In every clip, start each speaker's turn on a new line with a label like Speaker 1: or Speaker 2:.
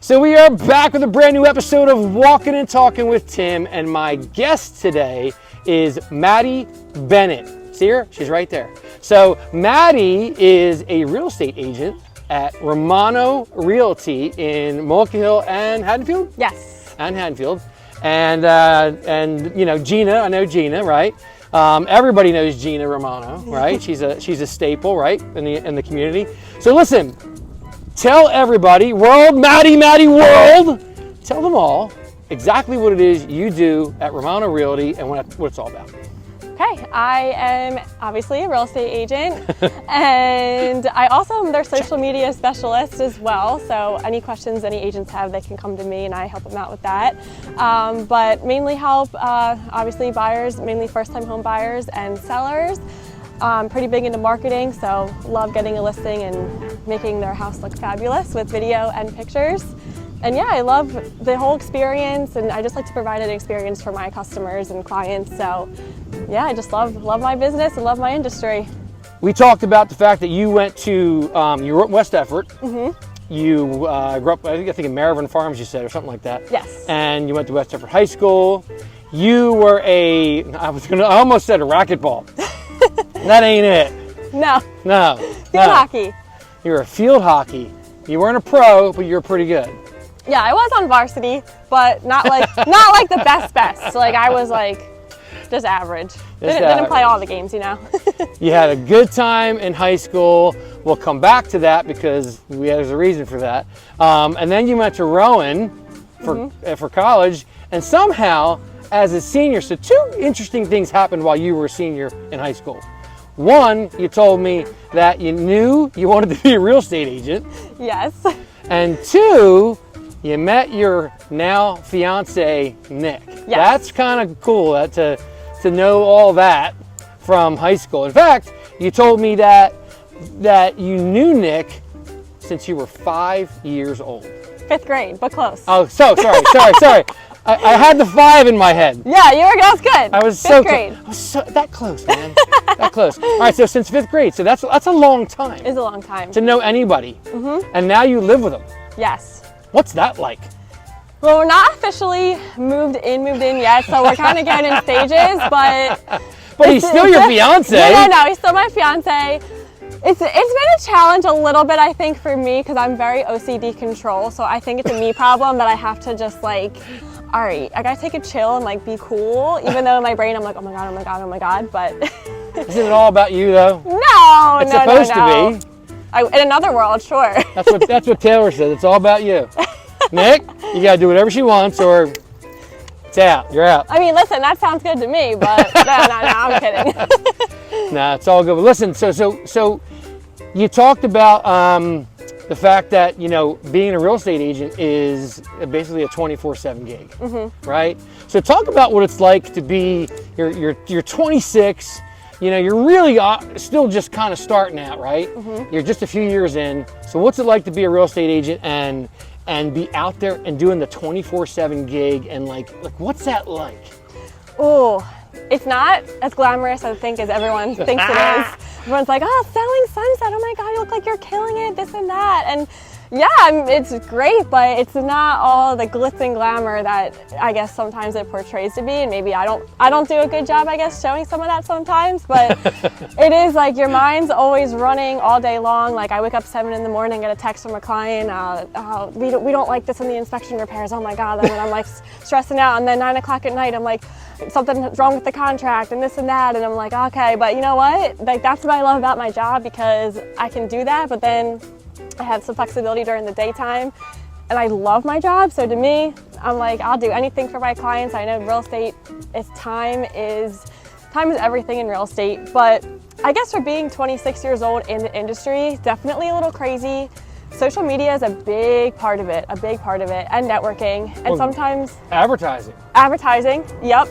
Speaker 1: So we are back with a brand new episode of Walkin' and Talkin' with Tim, and my guest today is Maddie Bennett. See her? She's right there. So Maddie is a real estate agent at Romano Realty in Walkin Hill and Haddonfield?
Speaker 2: Yes.
Speaker 1: And Haddonfield. And you know, Gina, I know Gina, right? Everybody knows Gina Romano, right? She's a staple, right, in the community. So listen, tell everybody, Maddie world, tell them all exactly what it is you do at Romano Realty and what it's all about.
Speaker 2: Okay, I am obviously a real estate agent and I also am their social media specialist as well. So any questions any agents have, they can come to me and I help them out with that. But mainly help, obviously buyers, mainly first-time home buyers and sellers. Pretty big into marketing, so love getting a listing and making their house look fabulous with video and pictures. And yeah, I love the whole experience, and I just like to provide an experience for my customers and clients. So yeah, I just love my business and love my industry.
Speaker 1: We talked about the fact that you went to, you were at West Effort. Mm-hmm. You grew up, I think in Maryville Farms, you said, or something like that.
Speaker 2: Yes.
Speaker 1: And you went to West Effort High School. You were I almost said a racquetball. That ain't it.
Speaker 2: No.
Speaker 1: Field
Speaker 2: hockey.
Speaker 1: You were a field hockey. You weren't a pro, but you were pretty good.
Speaker 2: Yeah, I was on varsity, but not like the best. Like I was like just average. Didn't play all the games, you know.
Speaker 1: You had a good time in high school. We'll come back to that because there's a reason for that. And then you went to Rowan for college, and somehow as a senior, so two interesting things happened while you were a senior in high school. One, you told me that you knew you wanted to be a real estate agent.
Speaker 2: Yes.
Speaker 1: And two, you met your now fiance, Nick.
Speaker 2: Yes.
Speaker 1: That's kind of cool to know all that from high school. In fact, you told me that you knew Nick since you were 5 years old.
Speaker 2: 5th grade, but close.
Speaker 1: Oh, so sorry. I had the 5 in my head.
Speaker 2: Yeah, that was good.
Speaker 1: I was
Speaker 2: 5th grade.
Speaker 1: I was so that close, man. That close. All right, so since 5th grade, so that's a long time.
Speaker 2: It's a long time.
Speaker 1: To know anybody. Mm-hmm. And now you live with them.
Speaker 2: Yes.
Speaker 1: What's that like?
Speaker 2: Well, we're not officially moved in yet, so we're kind of going in stages, but
Speaker 1: he's still your fiance.
Speaker 2: No, he's still my fiance. It's been a challenge a little bit, I think, for me, because I'm very OCD control, so I think it's a me problem that I have to just like, all right, I gotta take a chill and like be cool, even though in my brain I'm like, oh my god, but.
Speaker 1: Isn't it all about you though?
Speaker 2: No,
Speaker 1: it's supposed to be.
Speaker 2: In another world, sure.
Speaker 1: That's what Taylor said. It's all about you. Nick, you gotta do whatever she wants, or it's out. You're out.
Speaker 2: I mean, listen, that sounds good to me, but no, I'm kidding.
Speaker 1: Nah, it's all good. But listen, so you talked about the fact that being a real estate agent is basically a 24/7 gig, right? So talk about what it's like to be. You're 26. You're really still just kind of starting out, right? Mm-hmm. You're just a few years in. So what's it like to be a real estate agent and be out there and doing the 24/7 gig and like what's that like?
Speaker 2: Oh, it's not as glamorous as I think as everyone thinks it is. Everyone's like, oh, selling Sunset. Oh my God, you look like you're killing it, this and that. And yeah, it's great, but it's not all the glitz and glamour that I guess sometimes it portrays to be. And maybe I don't do a good job, I guess, showing some of that sometimes. But it is like your mind's always running all day long. Like I wake up 7 in the morning, get a text from a client. We don't like this in the inspection repairs. Oh my God, and then I'm like stressing out. And then 9 o'clock at night, I'm like, something's wrong with the contract and this and that. And I'm like, okay, but you know what? Like that's what I love about my job, because I can do that, but then I have some flexibility during the daytime, and I love my job. So to me, I'm like, I'll do anything for my clients. I know real estate time is everything in real estate, but I guess for being 26 years old in the industry, definitely a little crazy. Social media is a big part of it, and networking, and sometimes advertising, yep.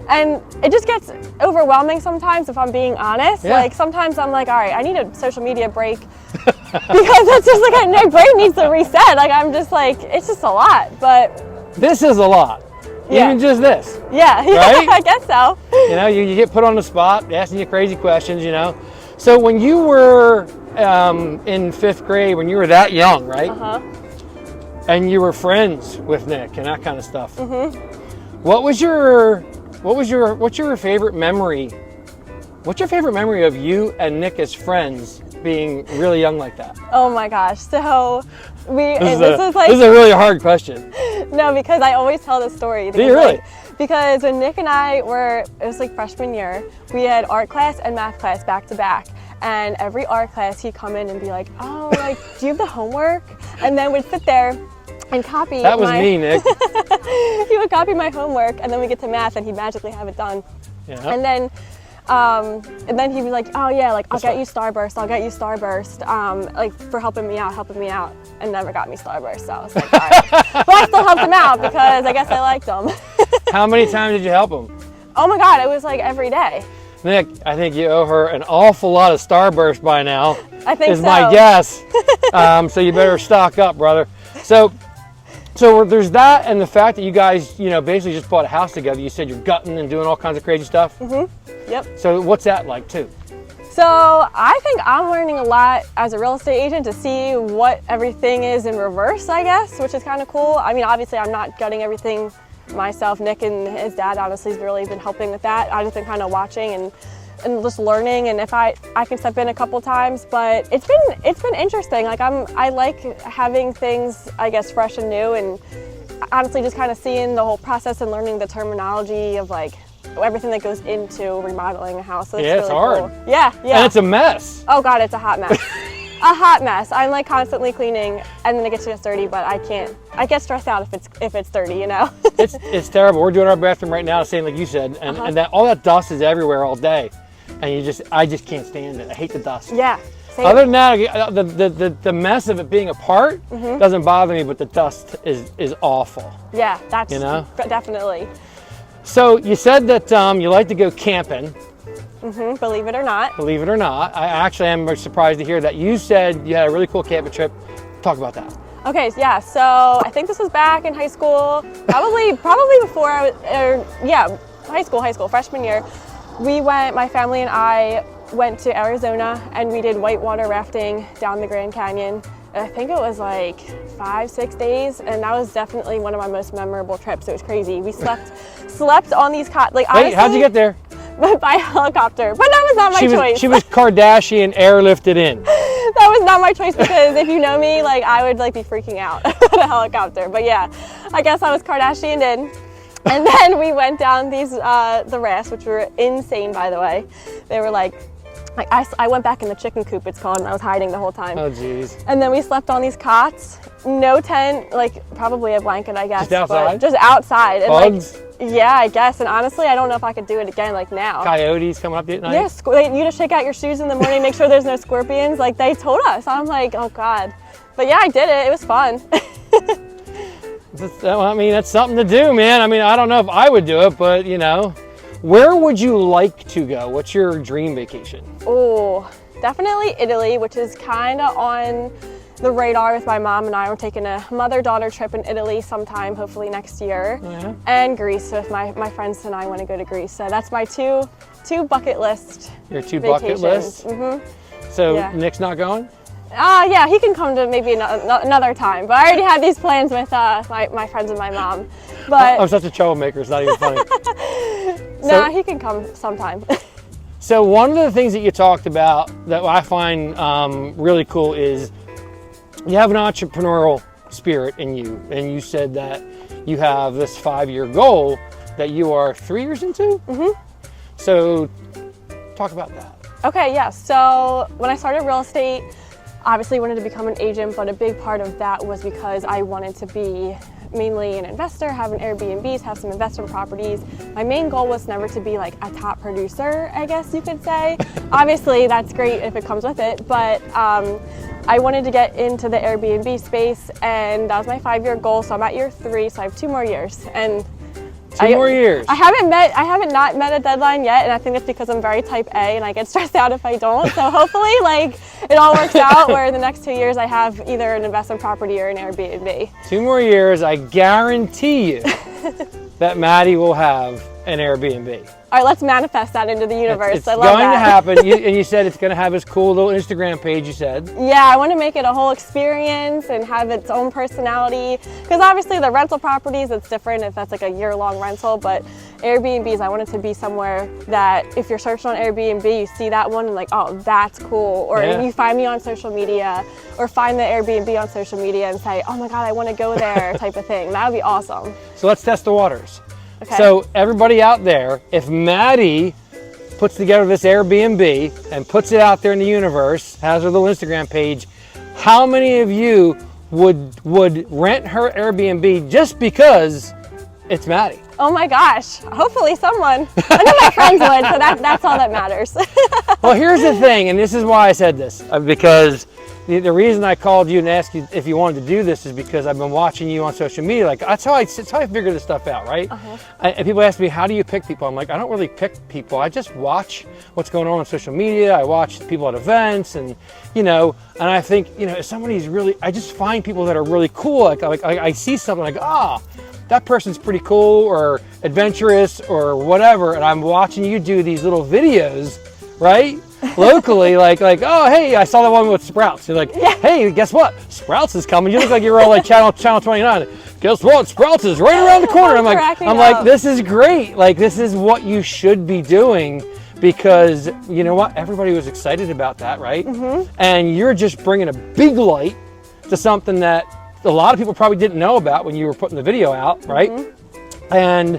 Speaker 2: And it just gets overwhelming sometimes, if I'm being honest. Yeah. Like sometimes I'm like, all right, I need a social media break because it's just like my brain needs to reset. Like I'm just like, it's just a lot. But
Speaker 1: this is a lot.
Speaker 2: Yeah.
Speaker 1: Even just this.
Speaker 2: Yeah,
Speaker 1: right?
Speaker 2: I guess so.
Speaker 1: You get put on the spot, asking you crazy questions, So when you were in 5th grade, when you were that young, right? and you were friends with Nick and that kind of stuff. What's your favorite memory? What's your favorite memory of you and Nick as friends being really young like that?
Speaker 2: Oh my gosh. So
Speaker 1: This is a really hard question.
Speaker 2: No, because I always tell this story.
Speaker 1: Do you really?
Speaker 2: Because when Nick and I were, it was like freshman year, we had art class and math class back to back. And every art class he'd come in and be like, oh, like, do you have the homework? And then we'd sit there and copy.
Speaker 1: That was me, Nick.
Speaker 2: He would copy my homework, and then we get to math and he'd magically have it done.
Speaker 1: Yeah.
Speaker 2: And then he'd be like, oh yeah, like, I'll get you Starburst, like, for helping me out, and never got me Starburst. So I was like, all right. But I still helped him out because I guess I liked him.
Speaker 1: How many times did you help him?
Speaker 2: Oh my God, it was like every day.
Speaker 1: Nick, I think you owe her an awful lot of Starburst by now.
Speaker 2: I think
Speaker 1: is my guess. So you better stock up, brother. So there's that, and the fact that you guys, basically just bought a house together. You said you're gutting and doing all kinds of crazy stuff.
Speaker 2: Yep.
Speaker 1: So what's that like too?
Speaker 2: So I think I'm learning a lot as a real estate agent to see what everything is in reverse, I guess, which is kind of cool. I mean, obviously I'm not gutting everything myself. Nick and his dad honestly has really been helping with that. I've just been kind of watching and just learning, and if I can step in a couple times, but it's been interesting. Like I like having things, I guess, fresh and new, and honestly just kind of seeing the whole process and learning the terminology of like everything that goes into remodeling a house. So it's really
Speaker 1: hard.
Speaker 2: Cool. Yeah.
Speaker 1: And it's a mess.
Speaker 2: Oh God, it's a hot mess. A hot mess. I'm like constantly cleaning, and then it gets dirty, but I can't. I get stressed out if it's dirty,
Speaker 1: It's terrible. We're doing our bathroom right now, same like you said, and that all that dust is everywhere all day, and I just can't stand it. I hate the dust.
Speaker 2: Yeah. Same.
Speaker 1: Other than that, the mess of it being apart doesn't bother me, but the dust is awful.
Speaker 2: Yeah, that's definitely.
Speaker 1: So you said that you like to go camping.
Speaker 2: Believe it or not.
Speaker 1: Believe it or not. I actually am surprised to hear that. You said you had a really cool camping trip. Talk about that.
Speaker 2: Okay, yeah, so I think this was back in high school, probably before high school, freshman year. My family and I went to Arizona and we did whitewater rafting down the Grand Canyon. I think it was like 5-6 days, and that was definitely one of my most memorable trips. It was crazy. We slept on these cots. Like,
Speaker 1: wait, how'd you get there?
Speaker 2: By helicopter, but that was not my choice.
Speaker 1: She was Kardashian airlifted in.
Speaker 2: That was not my choice, because if you know me, like, I would like be freaking out at a helicopter. But yeah, I guess I was Kardashian in. And then we went down these the rafts, which were insane, by the way. They were like I went back in the chicken coop, it's called, and I was hiding the whole time.
Speaker 1: Oh jeez.
Speaker 2: And then we slept on these cots, no tent, like probably a blanket, I guess.
Speaker 1: Just outside?
Speaker 2: Just outside.
Speaker 1: Bugs?
Speaker 2: And yeah, I guess. And honestly, I don't know if I could do it again, like now.
Speaker 1: Coyotes coming up at night?
Speaker 2: Yes, you just shake out your shoes in the morning, make sure there's no scorpions. Like they told us. I'm like, oh God. But yeah, I did it. It was fun.
Speaker 1: I mean, that's something to do, man. I mean, I don't know if I would do it, but where would you like to go? What's your dream vacation?
Speaker 2: Oh, definitely Italy, which is kind of on the radar with my mom and I. We're taking a mother-daughter trip in Italy sometime, hopefully next year.
Speaker 1: Yeah.
Speaker 2: And Greece, so if my friends and I want to go to Greece. So that's my two bucket list.
Speaker 1: Your two
Speaker 2: vacations.
Speaker 1: Bucket lists?
Speaker 2: Mm-hmm.
Speaker 1: So
Speaker 2: yeah.
Speaker 1: Nick's not going?
Speaker 2: Yeah, he can come to maybe another time. But I already had these plans with my friends and my mom. But
Speaker 1: I'm such a troublemaker, it's not even funny.
Speaker 2: Nah, he can come sometime.
Speaker 1: So one of the things that you talked about that I find really cool is you have an entrepreneurial spirit in you, and you said that you have this 5-year goal that you are 3 years into? Mm-hmm. So talk about that.
Speaker 2: Okay, yeah, so when I started real estate, obviously wanted to become an agent, but a big part of that was because I wanted to be mainly an investor, have an Airbnbs, have some investment properties. My main goal was never to be like a top producer, I guess you could say. Obviously that's great if it comes with it, but I wanted to get into the Airbnb space, and that was my 5-year goal. So I'm at year 3, so I have 2 more years. And
Speaker 1: 2 more years.
Speaker 2: I haven't not met a deadline yet, and I think that's because I'm very type A and I get stressed out if I don't. So hopefully it all works out where in the next 2 years I have either an investment property or an Airbnb.
Speaker 1: 2 more years, I guarantee you that Maddie will have an Airbnb.
Speaker 2: All right, let's manifest that into the universe.
Speaker 1: It's
Speaker 2: I love
Speaker 1: going
Speaker 2: that.
Speaker 1: to happen. And you said it's going to have this cool little Instagram page, you said.
Speaker 2: Yeah, I want to make it a whole experience and have its own personality. Because obviously the rental properties, it's different if that's like a year-long rental, but Airbnbs, I want it to be somewhere that if you're searching on Airbnb, you see that one and like, oh, that's cool. Or you find me on social media or find the Airbnb on social media and say, oh my God, I want to go there type of thing. That would be awesome.
Speaker 1: So let's test the waters.
Speaker 2: Okay.
Speaker 1: So everybody out there, if Maddie puts together this Airbnb and puts it out there in the universe, has her little Instagram page, how many of you would rent her Airbnb just because it's Maddie?
Speaker 2: Oh my gosh, hopefully someone. I know my friends would, so that's all that matters.
Speaker 1: Well, here's the thing, and this is why I said this, because the reason I called you and asked you if you wanted to do this is because I've been watching you on social media. Like that's how I figure this stuff out, right? And people ask me, how do you pick people? I'm like, I don't really pick people. I just watch what's going on social media. I watch people at events, and and I think if somebody's really, I just find people that are really cool. Like I see something like, that person's pretty cool or adventurous or whatever, and I'm watching you do these little videos, right? Locally, like, oh, hey, I saw the one with Sprouts. You're like, hey, guess what? Sprouts is coming. You look like you're on like channel 29. Guess what? Sprouts is right around the corner. I'm like, this is great. Like, this is what you should be doing, because you know what? Everybody was excited about that, right? And you're just bringing a big light to something that a lot of people probably didn't know about when you were putting the video out, right? And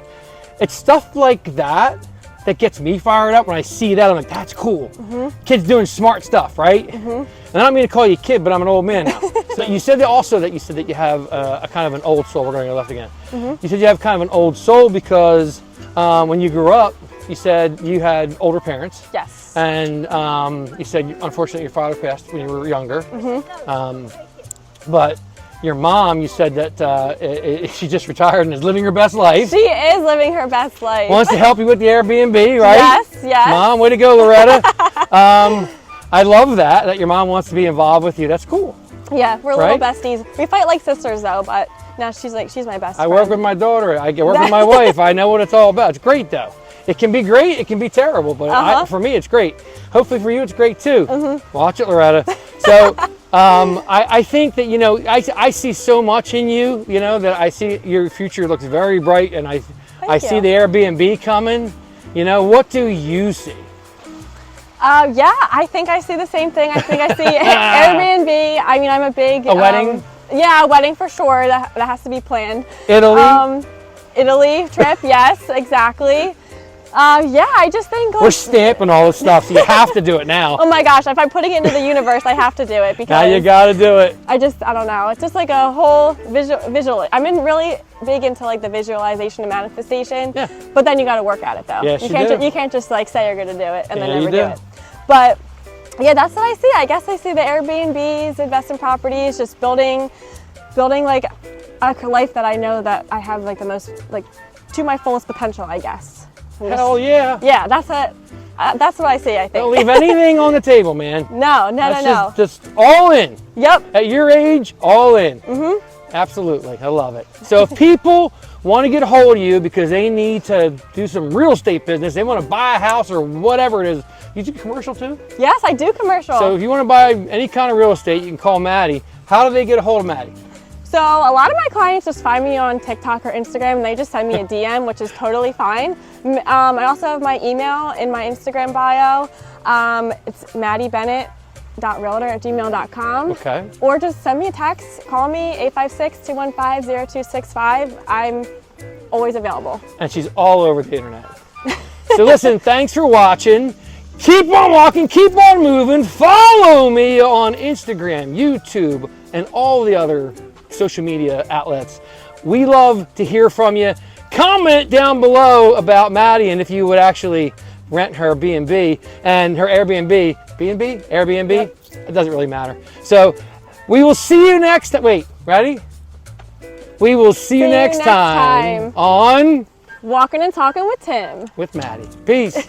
Speaker 1: it's stuff like that that gets me fired up when I see that. I'm like, that's cool. Kids doing smart stuff, right? And I don't mean to call you a kid, but I'm an old man now. So you said that you have a kind of an old soul. We're going to go left again. You said you have kind of an old soul because when you grew up, you said you had older parents.
Speaker 2: Yes.
Speaker 1: And you said, unfortunately, your father passed when you were younger. But your mom, you said that she just retired and is living her best life.
Speaker 2: She is living her best life.
Speaker 1: Wants to help you with the Airbnb, right?
Speaker 2: Yes.
Speaker 1: Mom, way to go, Loretta. I love that your mom wants to be involved with you. That's cool.
Speaker 2: Yeah, we're little besties. We fight like sisters though, but now she's my best friend.
Speaker 1: I work with my daughter. I work with my wife. I know what it's all about. It's great though. It can be great. It can be terrible, but for me, it's great. Hopefully for you, it's great too. Watch it, Loretta. So. I think that, I see so much in you, that I see your future looks very bright, and I see the Airbnb coming. What do you see?
Speaker 2: Yeah, I think I see the same thing. I think I see Airbnb. I mean, I'm a big...
Speaker 1: A wedding?
Speaker 2: Yeah, a wedding for sure. That has to be planned.
Speaker 1: Italy?
Speaker 2: Italy trip, yes, exactly. Yeah, I just think
Speaker 1: we're stamping all this stuff, so you have to do it now.
Speaker 2: Oh my gosh, if I'm putting it into the universe, I have to do it because
Speaker 1: now you got to do it.
Speaker 2: I don't know. It's just like a whole visual. I'm really big into like the visualization and manifestation. Yeah. But then you got to work at it though.
Speaker 1: Yes,
Speaker 2: you can't just like say you're going to do it and then never do it. But yeah, that's what I see. I guess I see the Airbnbs, investment properties, just building like a life that I know that I have like the most like to my fullest potential, I guess.
Speaker 1: Hell yeah.
Speaker 2: Yeah, that's it. That's what I see, I think.
Speaker 1: Don't leave anything on the table, man.
Speaker 2: No.
Speaker 1: Just all in.
Speaker 2: Yep.
Speaker 1: At your age, all in. Absolutely. I love it. So if people want to get a hold of you because they need to do some real estate business, they want to buy a house or whatever it is, you do commercial too?
Speaker 2: Yes, I do commercial.
Speaker 1: So if you want to buy any kind of real estate, you can call Maddie. How do they get a hold of Maddie?
Speaker 2: So a lot of my clients just find me on TikTok or Instagram and they just send me a DM, which is totally fine. I also have my email in my Instagram bio. It's maddiebennett.realtor@gmail.com.
Speaker 1: Okay.
Speaker 2: Or just send me a text. Call me 856-215-0265. I'm always available.
Speaker 1: And she's all over the internet. So listen, thanks for watching. Keep on walking, keep on moving. Follow me on Instagram, YouTube, and all the other social media outlets. We love to hear from you. Comment down below about Maddie and if you would actually rent her B&B and her Airbnb. B&B? Airbnb? Yep. It doesn't really matter. So we will see you next time. Wait, ready? We will see you next time on
Speaker 2: Walking and Talking with Tim.
Speaker 1: With Maddie. Peace.